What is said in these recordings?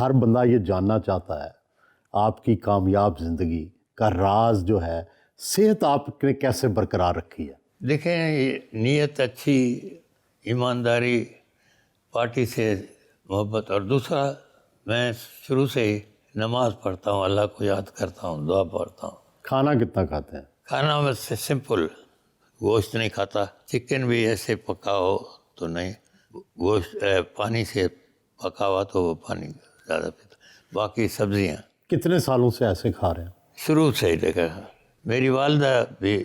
ہر بندہ یہ جاننا چاہتا ہے آپ کی کامیاب زندگی کا راز جو ہے، صحت آپ نے کیسے برقرار رکھی ہے؟ دیکھیں، یہ نیت اچھی، ایمانداری، پارٹی سے محبت، اور دوسرا میں شروع سے ہی نماز پڑھتا ہوں، اللہ کو یاد کرتا ہوں، دعا پڑھتا ہوں۔ کھانا کتنا کھاتے ہیں؟ کھانا میں سے سمپل، گوشت نہیں کھاتا، چکن بھی ایسے پکا ہو تو نہیں، گوشت پانی سے پکا ہوا تو وہ پانی زیادہ پیتا، باقی سبزیاں۔ کتنے سالوں سے ایسے کھا رہے ہیں؟ شروع سے ہی دیکھا، میری والدہ بھی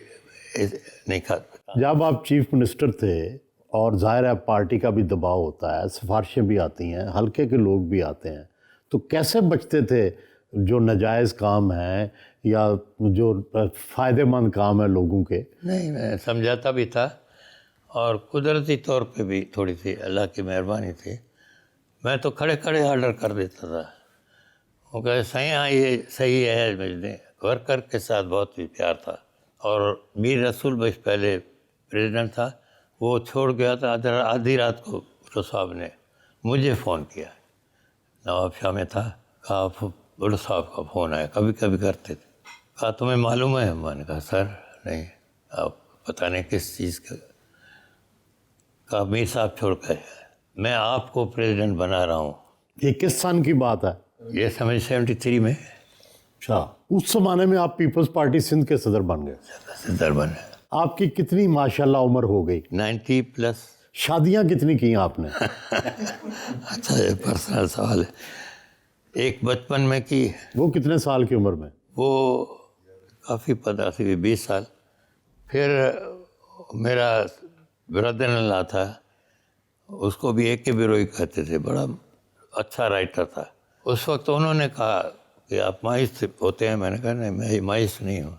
نہیں کھاتی۔ جب آپ چیف منسٹر تھے اور ظاہر ہے پارٹی کا بھی دباؤ ہوتا ہے، سفارشیں بھی آتی ہیں، حلقے کے لوگ بھی آتے ہیں، تو کیسے بچتے تھے جو ناجائز کام ہیں یا جو فائدہ مند کام ہے لوگوں کے؟ نہیں، میں سمجھاتا بھی تھا، اور قدرتی طور پہ بھی تھوڑی سی اللہ کی مہربانی تھی، میں تو کھڑے کھڑے آرڈر کر دیتا تھا، وہ کہ صحیح، ہاں یہ صحیح ہے، مجھے ورکر کے ساتھ بہت بھی پیار تھا۔ اور میر رسول بھائی پہلے پریزیڈنٹ تھا، وہ چھوڑ گیا تھا، آدھی رات کو بھٹو صاحب نے مجھے فون کیا، نواب شاہ میں تھا، کہا بھٹو صاحب کا فون آیا، کبھی کبھی کرتے تھے، کہا تمہیں معلوم ہے؟ میں نے کہا سر نہیں، آپ پتہ نہیں کس چیز کا، کہا میر صاحب چھوڑ کر میں آپ کو پریزیڈنٹ بنا رہا ہوں۔ یہ کس سن کی بات ہے؟ یہ سمجھ 73 میں اچھا، اس زمانے میں آپ پیپلز پارٹی سندھ کے صدر بن گئے۔ صدر بنے۔ آپ کی کتنی ماشاءاللہ عمر ہو گئی؟ 90+۔ شادیاں کتنی کی آپ نے؟ اچھا، یہ پرسنل سوال ہے۔ ایک بچپن میں کی، وہ کتنے سال کی عمر میں؟ وہ کافی 20 سال۔ پھر میرا برادر اللہ تھا، اس کو بھی ایک کے بیروئی کہتے تھے، بڑا اچھا رائٹر تھا۔ اس وقت انہوں نے کہا کہ آپ مایوس ہوتے ہیں؟ میں نے کہا نہیں، میں مایوس نہیں ہوں۔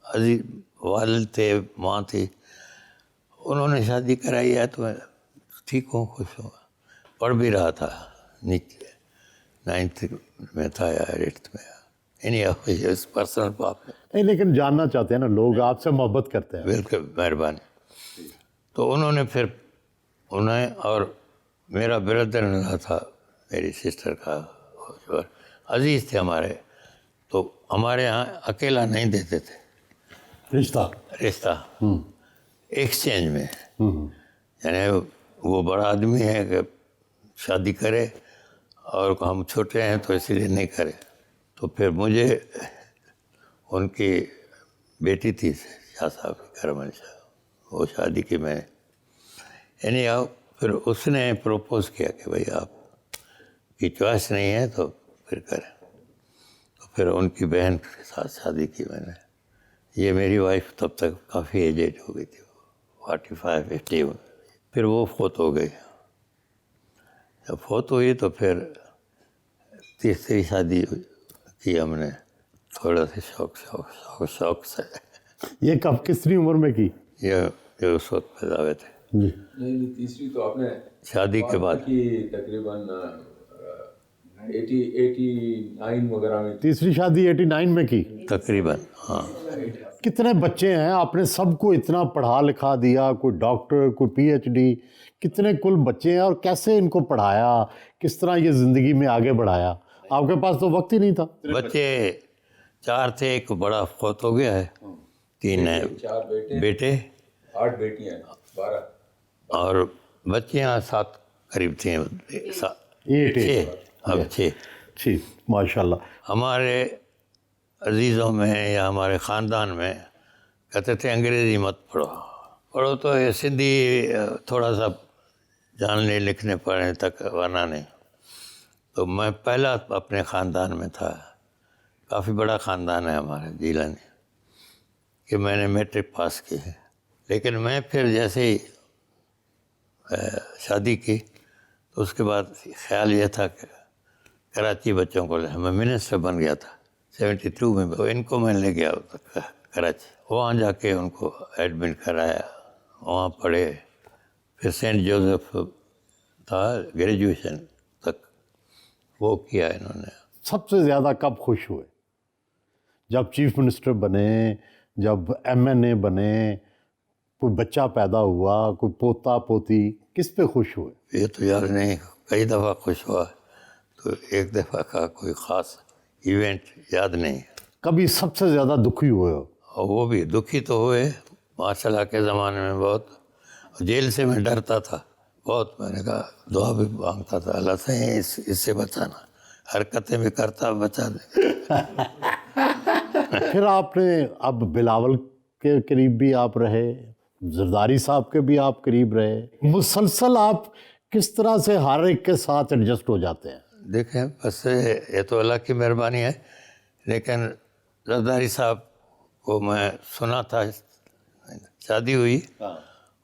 عزیز والد تھے، ماں تھی، انہوں نے شادی کرائی ہے تو میں ٹھیک ہوں، خوش ہوں۔ پڑھ بھی رہا تھا، نیچے 9th میں تھا یا 8th میں، یعنی اس پرسنل بات میں۔ نہیں، لیکن جاننا چاہتے ہیں نا لوگ، آپ سے محبت کرتے ہیں۔ بالکل، مہربانی۔ تو انہوں نے پھر انہیں، اور میرا بردر اللہ تھا، میری سسٹر کا عزیز تھے ہمارے، تو ہمارے ہاں اکیلا نہیں دیتے تھے رشتہ ایکسچینج میں، یعنی وہ بڑا آدمی ہے کہ شادی کرے اور ہم چھوٹے ہیں تو اسی لیے نہیں کرے۔ تو پھر مجھے ان کی بیٹی تھی شاہ صاحب کی، کرمن شاہ، وہ شادی کی میں نے، یعنی پھر اس نے پروپوز کیا کہ بھئی آپ کی چوائس نہیں ہے تو پھر کریں۔ تو پھر ان کی بہن کے ساتھ شادی کی میں نے۔ یہ میری وائف تب تک کافی ایجڈ ہو گئی تھی، 45-50۔ پھر وہ فوت ہو گئی۔ جب فوت ہوئی تو پھر تیسری شادی کی ہم نے، تھوڑا سا شوق سے۔ یہ کب، کتنی عمر میں کی؟ یہ اس وقت پیدا ہوئے تھے۔ جی نہیں، تیسری تو آپ نے شادی کے بعد کی تقریباً 89 وغیرہ میں۔ تیسری شادی 89 میں کی تقریباً، ہاں۔ کتنے بچے ہیں؟ آپ نے سب کو اتنا پڑھا لکھا دیا، کوئی ڈاکٹر، کوئی PhD، کتنے کل بچے ہیں اور کیسے ان کو پڑھایا، کس طرح یہ زندگی میں آگے بڑھایا؟ آپ کے پاس تو وقت ہی نہیں تھا۔ بچے 4 تھے، ایک بڑا فوت ہو گیا ہے، 3 4 بیٹے 8 بیٹیاں، 12 اور بچیاں 7 قریب تھیں، 6، اب 6۔ ماشاء اللہ۔ ہمارے عزیزوں میں یا ہمارے خاندان میں کہتے تھے انگریزی مت پڑھو تو یہ سندھی تھوڑا سا جاننے لکھنے پڑھنے تک، ورنہ نہیں۔ تو میں پہلا اپنے خاندان میں تھا، کافی بڑا خاندان ہے ہمارا جیلانی، کہ میں نے میٹرک پاس کی ہے۔ لیکن میں پھر جیسے ہی شادی کی تو اس کے بعد خیال یہ تھا کہ کراچی بچوں کو میں منسٹر بن گیا تھا 72 میں، تو ان کو میں لے گیا کراچی، وہاں جا کے ان کو ایڈمٹ کرایا، وہاں پڑھے، پھر سینٹ جوزف تھا گریجویشن تک وہ کیا انہوں نے۔ سب سے زیادہ کب خوش ہوئے؟ جب چیف منسٹر بنے، جب MNA بنے، کوئی بچہ پیدا ہوا، کوئی پوتا پوتی، کس پہ خوش ہوئے؟ یہ تو یار نہیں، کئی دفعہ خوش ہوا، تو ایک دفعہ کا کوئی خاص ایونٹ یاد نہیں ہے. کبھی سب سے زیادہ دکھی ہوئے ہو؟ اور وہ بھی دکھی تو ہوئے ماشاء اللہ کے زمانے میں بہت. جیل سے میں ڈرتا تھا بہت. میں نے کہا دعا بھی مانگتا تھا اللہ سے اس سے بچانا. حرکتیں بھی کرتا بچا دے. پھر آپ نے اب بلاول کے قریب بھی آپ رہے, زرداری صاحب کے بھی آپ قریب رہے. مسلسل آپ کس طرح سے ہر ایک کے ساتھ ایڈجسٹ ہو جاتے ہیں؟ دیکھیں بس یہ تو اللہ کی مہربانی ہے. لیکن زرداری صاحب کو میں سنا تھا, شادی ہوئی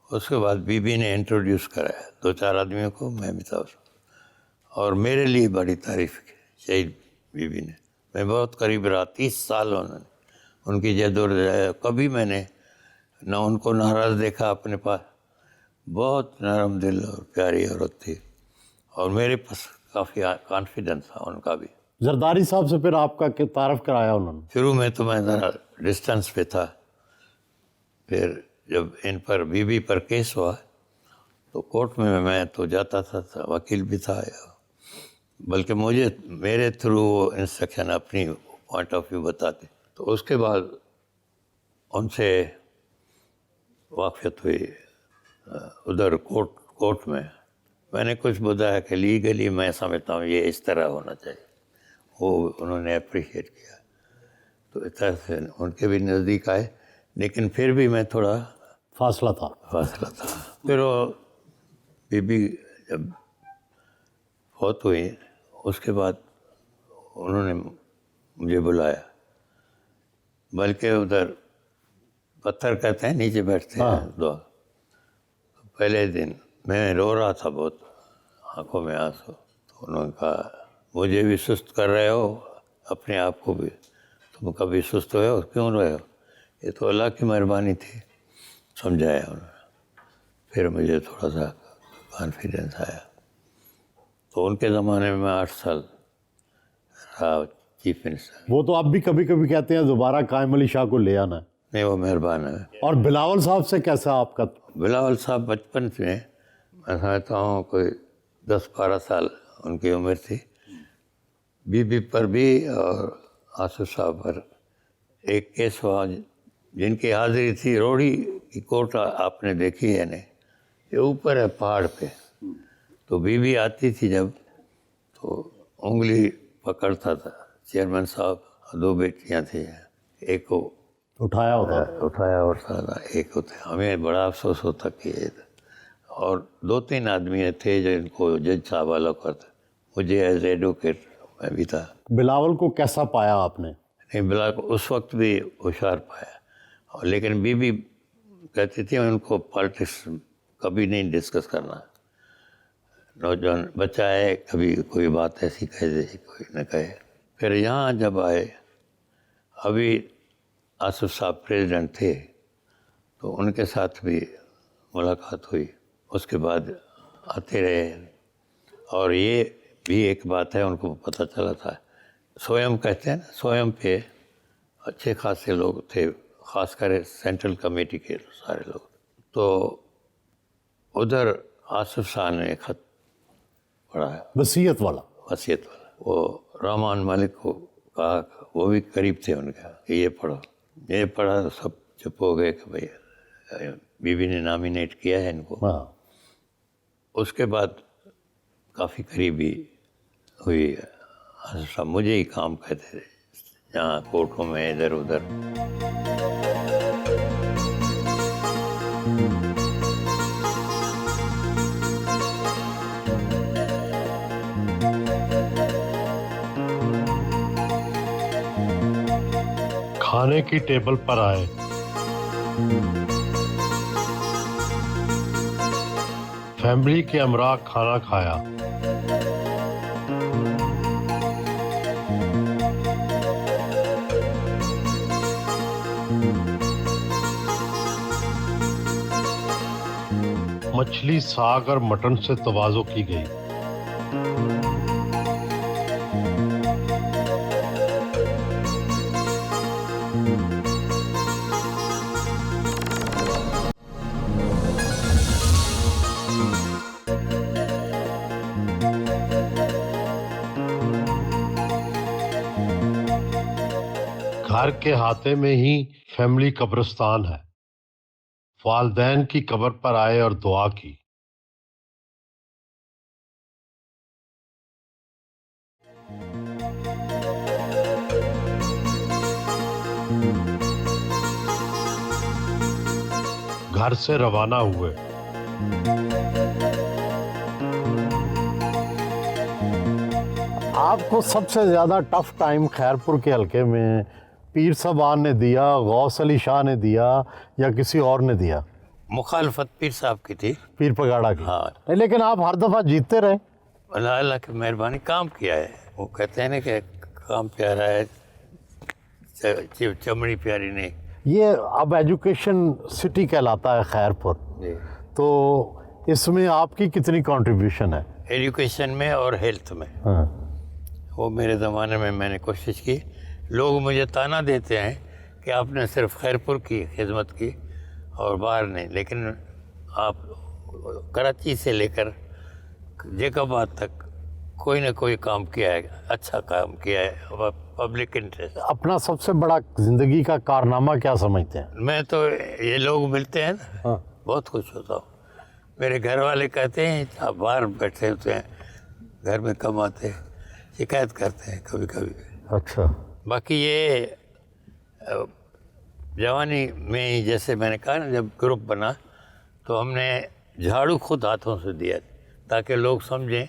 اس کے بعد بی بی نے انٹروڈیوس کرایا 2-4 آدمیوں کو, میں بھی تھا اس میں. اور میرے لیے بڑی تعریف کی شہید بی بی نے. میں بہت قریب رہا 30 سال انہوں نے. ان کی جدوجہد کبھی میں نے نہ ان کو ناراض دیکھا اپنے پاس. بہت نرم دل اور پیاری عورت تھی, اور میرے پاس کافی کانفیڈنس تھا ان کا بھی. زرداری صاحب سے پھر آپ کا تعارف کرایا انہوں نے؟ شروع میں تو میں ذرا ڈسٹنس پہ تھا. پھر جب ان پر بی بی پر کیس ہوا تو کورٹ میں تو جاتا تھا, وکیل بھی تھا, بلکہ مجھے میرے تھرو وہ انسٹرکشن اپنی پوائنٹ آف ویو بتاتے. تو اس کے بعد ان سے واقفیت ہوئی ادھر کورٹ میں. میں نے کچھ بتایا کہ لیگلی میں سمجھتا ہوں یہ اس طرح ہونا چاہیے. وہ انہوں نے اپریشیٹ کیا. تو اس طرح سے ان کے بھی نزدیک آئے, لیکن پھر بھی میں تھوڑا فاصلہ تھا. پھر وہ بی بی جب فوت ہوئی اس کے بعد انہوں نے مجھے بلایا, بلکہ ادھر پتھر کہتے ہیں نیچے بیٹھتے ہیں دعا. پہلے دن میں رو رہا تھا بہت, آنکھوں میں آنسو. تو انہوں نے کہا مجھے بھی سست کر رہے ہو, اپنے آپ کو بھی. تم کبھی سست ہوئے ہو, کیوں رہے ہو؟ یہ تو اللہ کی مہربانی تھی. سمجھایا انہوں نے. پھر مجھے تھوڑا سا کانفیڈنس آیا. تو ان کے زمانے میں 8 سال رہا چیف منسٹر. وہ تو اب بھی کبھی کبھی کہتے ہیں دوبارہ قائم علی شاہ کو لے آنا ہے. نہیں, وہ مہربان ہے. اور بلاول صاحب سے کیسا آپ کا؟ بلاول صاحب بچپن میں سمجھتا ہوں کوئی 10-12 سال ان کی عمر تھی. بی بی پر بھی اور آصف صاحب پر ایک کیس ہوا جن کی حاضری تھی. روڑی کی کوٹ آپ نے دیکھی ہے نہیں, یہ اوپر ہے پہاڑ پہ. تو بی بی آتی تھی جب تو انگلی پکڑتا تھا چیئرمین صاحب. 2 بیٹیاں تھیں, ایک کو اٹھایا ہوتا تھا ایک ہوتا. ہمیں بڑا افسوس ہوتا کہ اور 2-3 آدمی تھے جو ان کو جج صاحب الگ کرتے. مجھے ایز ایڈوکیٹ میں بھی تھا. بلاول کو کیسا پایا آپ نے؟ نہیں, بلا اس وقت بھی ہوشیار پایا. لیکن بی بی کہتی تھی ان کو پالیٹکس کبھی نہیں ڈسکس کرنا. نوجوان بچہ ہے, کبھی کوئی بات ایسی کہہ دے کوئی نہ کہے. پھر یہاں جب آئے, ابھی آصف صاحب پریزیڈنٹ تھے, تو ان کے ساتھ بھی ملاقات ہوئی. اس کے بعد آتے رہے. اور یہ بھی ایک بات ہے, ان کو پتہ چلا تھا. سویم کہتے ہیں نا, سویم پہ اچھے خاصے لوگ تھے, خاص کر سینٹرل کمیٹی کے سارے لوگ. تو ادھر آصف صاحب نے ایک خط پڑھا ہے, وصیت والا. وہ رحمان ملک کو کہا, وہ بھی قریب تھے ان کا, کہ یہ پڑھو. یہ پڑھا تو سب چپ ہو گئے کہ بھائی بی بی نے نامینیٹ کیا ہے ان کو. اس کے بعد کافی قریبی ہوئی. آصف صاحب مجھے ہی کام کہتے تھے جہاں کورٹوں میں ادھر ادھر. کھانے کی ٹیبل پر آئے. فیملی کے ہمراہ کھانا کھایا. مچھلی, ساگ اور مٹن سے تواضع کی گئی. گھر کے احاطے میں ہی فیملی قبرستان ہے. والدین کی قبر پر آئے اور دعا کی. گھر سے روانہ ہوئے. آپ کو سب سے زیادہ ٹف ٹائم خیرپور کے حلقے میں پیر صاحبان نے دیا، غوث علی شاہ نے دیا یا کسی اور نے دیا؟ مخالفت پیر صاحب کی تھی. پیر پگاڑا کی. ہاں. نہیں، لیکن آپ ہر دفعہ جیتتے رہے. اللہ کی مہربانی کام کیا ہے. وہ کہتے ہیں نا کہ کام پیارا ہے چمڑی پیاری نہیں. یہ اب ایجوکیشن سٹی کہلاتا ہے خیرپور، تو اس میں آپ کی کتنی کنٹریبیوشن ہے؟ ایجوکیشن میں اور ہیلتھ میں. ہاں. وہ میرے زمانے میں نے کوشش کی. لوگ مجھے تانا دیتے ہیں کہ آپ نے صرف خیرپور کی خدمت کی اور باہر نہیں، لیکن آپ کراچی سے لے کر جیکب آباد تک کوئی نہ کوئی کام کیا ہے، اچھا کام کیا ہے، پبلک انٹرسٹ. اپنا سب سے بڑا زندگی کا کارنامہ کیا سمجھتے ہیں؟ میں تو یہ لوگ ملتے ہیں نا، بہت خوش ہوتا ہوں. میرے گھر والے کہتے ہیں آپ باہر بیٹھے ہوتے ہیں، گھر میں کم آتے، شکایت کرتے ہیں کبھی کبھی. اچھا. باقی یہ جوانی میں ہی جیسے میں نے کہا نا، جب گروپ بنا تو ہم نے جھاڑو خود ہاتھوں سے دیا تاکہ لوگ سمجھیں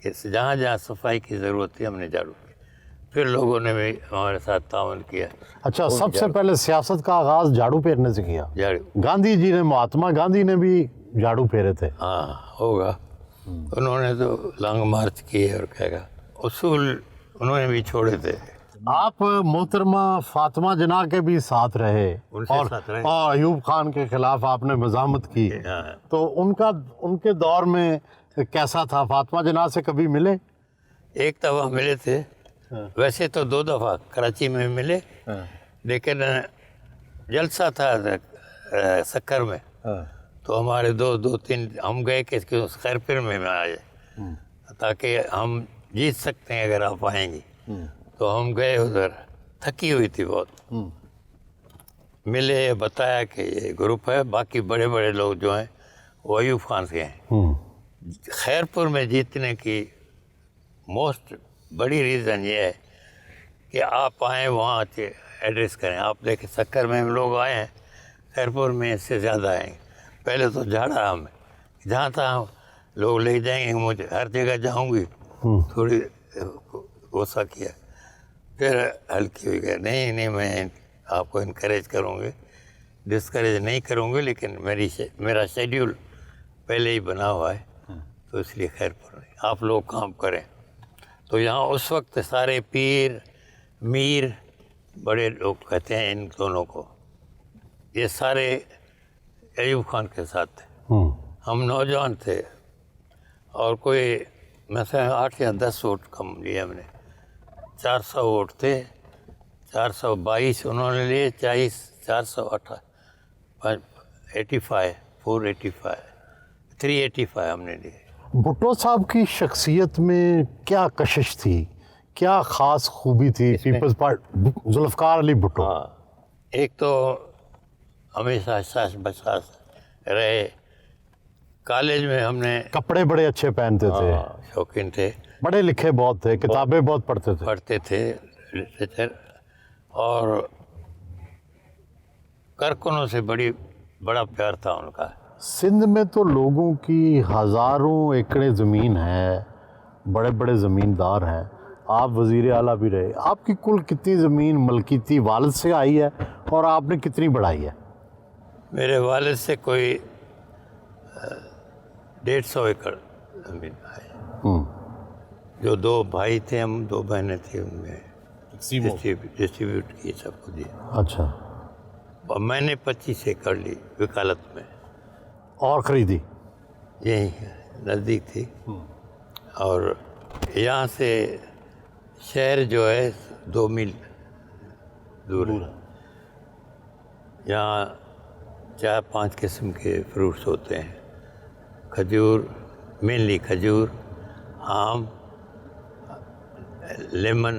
کہ جہاں جہاں صفائی کی ضرورت تھی ہم نے جھاڑو کی. پھر لوگوں نے بھی ہمارے ساتھ تعاون کیا. اچھا، سب سے پہلے سیاست کا آغاز جھاڑو پھیرنے سے کیا؟ جھاڑو. گاندھی جی نے، مہاتما گاندھی نے بھی جھاڑو پھیرے تھے. ہاں ہوگا. انہوں نے تو لانگ مارچ کیے اور کہے گا اصول انہوں نے بھی چھوڑے تھے. آپ محترمہ فاطمہ جناح کے بھی ساتھ رہے ان سے ساتھ رہے. اور ایوب خان کے خلاف آپ نے مزاحمت کی. ہاں. تو ان کے دور میں کیسا تھا؟ فاطمہ جناح سے کبھی ملے؟ ایک دفعہ ملے تھے. ویسے تو 2 دفعہ کراچی میں ملے، لیکن جلسہ تھا سکر میں، تو ہمارے دو تین ہم گئے کہ خیرپور میں آئے تاکہ ہم جیت سکتے ہیں اگر آپ آئیں گی. تو ہم گئے ادھر، تھکی ہوئی تھی بہت. ملے، بتایا کہ یہ گروپ ہے، باقی بڑے بڑے لوگ جو ہیں وہ ایوب خان کے ہیں. خیرپور میں جیتنے کی موسٹ بڑی ریزن یہ ہے کہ آپ آئیں وہاں ایڈریس کریں. آپ دیکھیں سکر میں لوگ آئے ہیں، خیرپور میں اس سے زیادہ آئیں گے. پہلے تو جھاڑا ہمیں، جہاں تھا لوگ لے جائیں گے، مجھے ہر جگہ جاؤں گی. تھوڑی غصہ کیا، پھر ہلکی ہوئی گیا. نہیں میں آپ کو انکریج کروں گی، ڈسکریج نہیں کروں گی، لیکن میرا شیڈیول پہلے ہی بنا ہوا ہے، تو اس لیے خیرپور میں آپ لوگ کام کریں. تو یہاں اس وقت سارے پیر میر بڑے لوگ کہتے ہیں ان دونوں کو، یہ سارے ایوب خان کے ساتھ تھے. ہم نوجوان تھے اور کوئی مثلا 8 یا 10 ووٹ کم لیے ہم نے. 400 ووٹ تھے، 422 انہوں نے لیے، 485 385 ہم نے لیے. بھٹو صاحب کی شخصیت میں کیا کشش تھی، کیا خاص خوبی تھی پیپلز پارٹی ذوالفقار علی بھٹو؟ ہاں، ایک تو ہمیشہ ساس بساس رہے. کالج میں ہم نے کپڑے بڑے اچھے پہنتے تھے، شوقین تھے، پڑھے لکھے بہت تھے، کتابیں بہت پڑھتے تھے لٹریچر، اور کارکنوں سے بڑا پیار تھا ان کا. سندھ میں تو لوگوں کی ہزاروں ایکڑ زمین ہے، بڑے بڑے زمیندار ہیں. آپ وزیر اعلیٰ بھی رہے. آپ کی کل کتنی زمین ملکیتی والد سے آئی ہے اور آپ نے کتنی بڑھائی ہے؟ میرے والد سے کوئی 150 ایکڑ زمین ہے. جو 2 بھائی تھے، ہم 2 بہنیں تھیں، ان میں ڈسٹریبیوٹ کی سب کو دیا. اچھا. اور میں نے 25 ایکڑ لی وکالت میں، اور خریدی؟ یہی نزدیک تھی. اور یہاں سے شہر جو ہے 2 میل دور ہے. یہاں 4-5 قسم کے فروٹس ہوتے ہیں، کھجور، مینلی کھجور، آم، لیمن،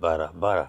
12।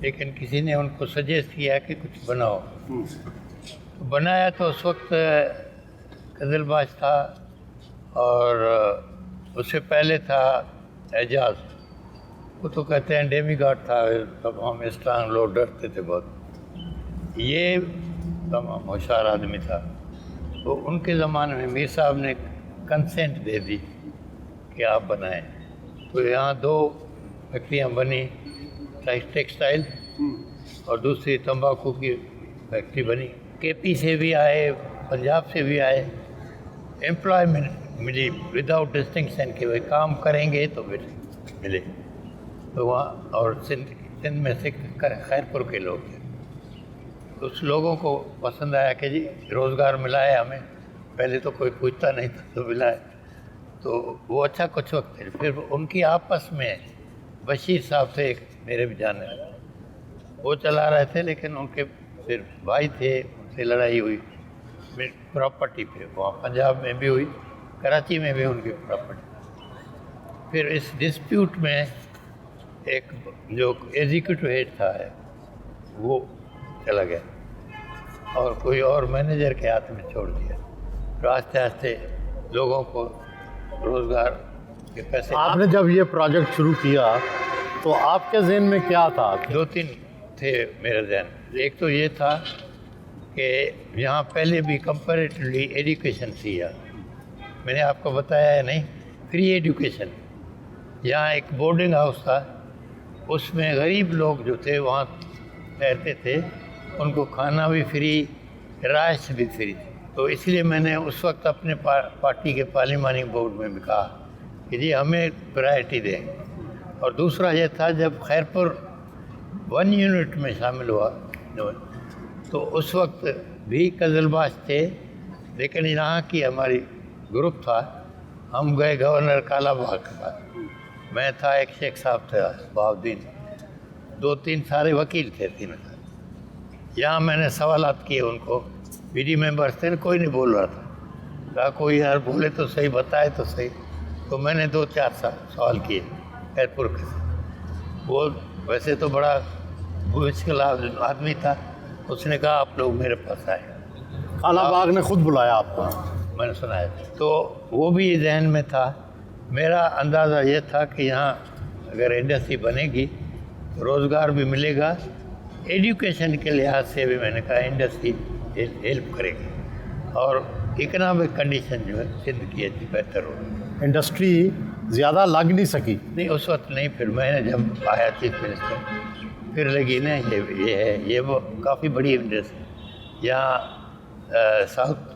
لیکن کسی نے ان کو سجیسٹ کیا کہ کچھ بناؤ. تو بنایا تو اس وقت قزلباش تھا اور اس سے پہلے تھا اعجاز. وہ تو کہتے ہیں ڈیمی گاڈ تھا, تب ہم اسٹرانگ لوگ ڈرتے تھے بہت. یہ تمام ہوشیار آدمی تھا. تو ان کے زمانے میں میر صاحب نے کنسنٹ دے دی کہ آپ بنائیں. تو یہاں 2 فیکٹریاں بنی, ٹیکسٹائل اور دوسری تمباکو کی فیکٹری بنی. کے پی سے بھی آئے, پنجاب سے بھی آئے. امپلائمنٹ ملی وداؤٹ ڈسٹنکشن کہ وہ کام کریں گے تو پھر ملے. تو وہاں اور سندھ میں سے خیرپور کے لوگ تھے. اس لوگوں کو پسند آیا کہ جی روزگار ملا ہے ہمیں, پہلے تو کوئی پوچھتا نہیں تھا تو ملا ہے. تو وہ اچھا کچھ وقت تھے. پھر ان کی آپس میں بشیر صاحب تھے ایک میرے بھی جانے والے, وہ چلا رہے تھے, لیکن ان کے پھر بھائی تھے, ان سے لڑائی ہوئی پراپرٹی پہ. وہاں پنجاب میں بھی ہوئی, کراچی میں بھی ان کی پراپرٹی. پھر اس ڈسپیوٹ میں ایک جو ایگزیکٹو ہیڈ تھا وہ چلا گیا اور کوئی اور مینیجر کے ہاتھ میں چھوڑ دیا. پھر آہستہ آہستہ لوگوں کو روزگار کے پیسے. آپ نے جب یہ پروجیکٹ شروع کیا تو آپ کے ذہن میں کیا تھا؟ 2-3 تھے میرے ذہن. ایک تو یہ تھا کہ یہاں پہلے بھی کمپیریٹیولی ایجوکیشن تھی. میں نے آپ کو بتایا ہے نہیں, فری ایجوکیشن. یہاں ایک بورڈنگ ہاؤس تھا, اس میں غریب لوگ جو تھے وہاں رہتے تھے, ان کو کھانا بھی فری, رہائش بھی فری. تو اس لیے میں نے اس وقت اپنے پارٹی کے پارلیمانی بورڈ میں بھی کہا کہ جی ہمیں پرائرٹی دیں. اور دوسرا یہ تھا جب خیرپور 1 یونٹ میں شامل ہوا تو اس وقت بھی قزلباش تھے, لیکن یہاں کی ہماری گروپ تھا. ہم گئے گورنر کالا باغ کے پاس, میں تھا, ایک شیخ صاحب تھا بہاؤدین, 2-3 سارے وکیل تھے, 3. یہاں میں نے سوالات کیے ان کو. بی ڈی ممبرس تھے, کوئی نہیں بول رہا تھا. کہا کوئی یار بولے تو صحیح, بتائے تو صحیح. تو میں نے 2-4 سوال کیے خیرپور کے. وہ ویسے تو بڑا مشکل آدمی تھا. اس نے کہا آپ لوگ میرے پاس آئے. کالا باغ نے خود بلایا آپ کو؟ میں نے سنا ہے. تو وہ بھی ذہن میں تھا. میرا اندازہ یہ تھا کہ یہاں اگر انڈسٹری بنے گی تو روزگار بھی ملے گا. ایجوکیشن کے لحاظ سے بھی میں نے کہا انڈسٹری ہیلپ کرے گی اور اکنامک کنڈیشن جو ہے سندھ کی اچھی بہتر ہوگی. انڈسٹری زیادہ لگ نہیں سکی؟ نہیں اس وقت نہیں. پھر میں نے جب آیا چیف منسٹر پھر لگی نا. یہ ہے, یہ وہ کافی بڑی انڈسٹری. یہاں ساؤتھ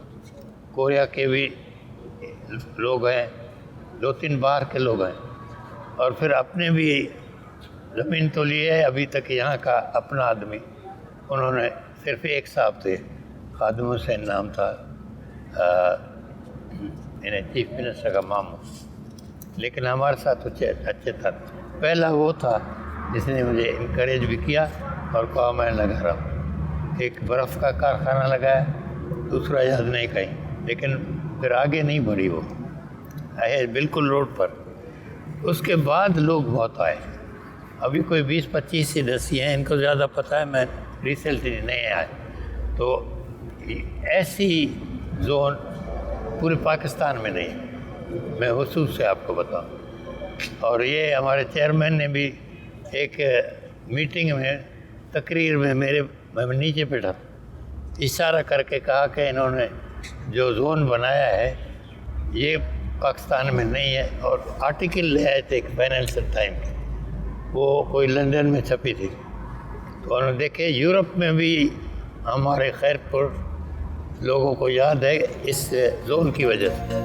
کوریا کے بھی لوگ ہیں, 2-3 باہر کے لوگ ہیں, اور پھر اپنے بھی زمین تو لی ہے. ابھی تک یہاں کا اپنا آدمی, انہوں نے صرف ایک صاحب تھے, خادم حسین نام تھا, چیف منسٹر کا ماموں, لیکن ہمارے ساتھ اچھے تھا. پہلا وہ تھا جس نے مجھے انکریج بھی کیا اور کہا میں لگا رہا ہوں. ایک برف کا کارخانہ لگایا, دوسرا یاد نہیں کہیں, لیکن پھر آگے نہیں بڑھی. وہ ہے بالکل روڈ پر. اس کے بعد لوگ بہت آئے. ابھی کوئی 20-25 انڈسٹری ہیں, ان کو زیادہ پتہ ہے, میں ریسنٹلی نہیں آئے. تو ایسی زون پورے پاکستان میں نہیں, میں خصوص سے آپ کو بتاؤں. اور یہ ہمارے چیئرمین نے بھی ایک میٹنگ میں تقریر میں میں نیچے بیٹھا اشارہ کر کے کہا کہ انہوں نے جو زون بنایا ہے یہ پاکستان میں نہیں ہے. اور آرٹیکل لے آئے تھے ایک فائنینشیل ٹائم کی, وہ کوئی لندن میں چھپی تھی. تو انہوں نے دیکھے یورپ میں بھی ہمارے خیرپور لوگوں کو یاد ہے اس زون کی وجہ سے.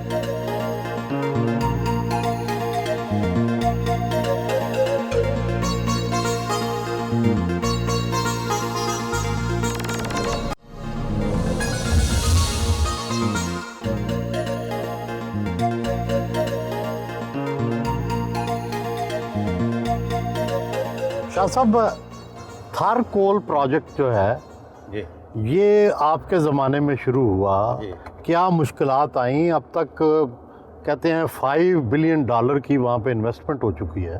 شاہ صاحب, تھار کول پروجیکٹ جو ہے جی یہ آپ کے زمانے میں شروع ہوا, کیا مشکلات آئیں؟ اب تک کہتے ہیں $5 بلین کی وہاں پہ انویسٹمنٹ ہو چکی ہے.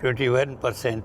21%